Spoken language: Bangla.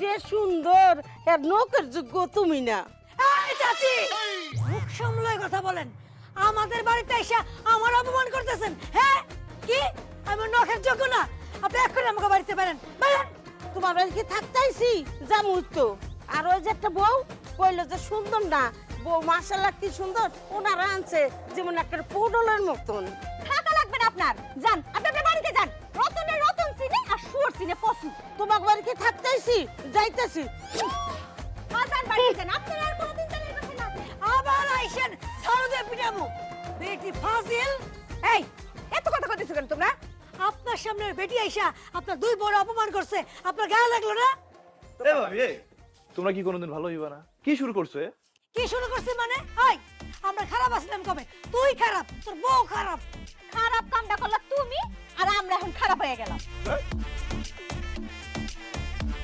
যে সুন্দর এর নৌকের যোগ্য তুমি না। এই চাচি, মুখ সামলায় কথা বলেন। আমাদের বাড়িতে এসে আমার অপমান করতেছেন। হ্যাঁ, কি আমি নখের যোগ্য না? আপনি এক্ষুনি আমাকে বাড়িতে বেরেন, বেরেন। তোমার বাড়িতে থাকতেইছি জামুই তো। আর ওই যে একটা বউ কইলো যে সুন্দর না, বউ মাশাআল্লাহ কি সুন্দর, ওনারা আনছে যেমন একটা পোডলের মতন। থাকা লাগবে না আপনার, যান আপনি আপনার বাড়িতে যান। রতনের রতন চিনে আর সুর চিনে পশু। তোমার বাড়িতে থাকতেইছি, যাইতেছি। যান বাড়িতে যান, আপনার আর কোনোদিন জানাই কথা না। আবার আইসেন ছাড়ো দিয়ে পিটাবো। বেটি ফাজিল। এই এত কথা কইতেছো কেন তোমরা? আপনার সামনে বেটি আইসা আপনার দুই বড় অপমান করছে, আপনার গায়ে লাগলো না? এ ভাবি এ, তোমরা কি কোনোদিন ভালো হইবা না? কি শুরু করছো এ? কি শুরু করছে মানে? হাই, আমরা খারাপ আছিলাম কবে? তুই খারাপ, তোর বউ খারাপ। খারাপ কামটা করলা তুমি, আর আমরা এখন খারাপ হয়ে গেলাম।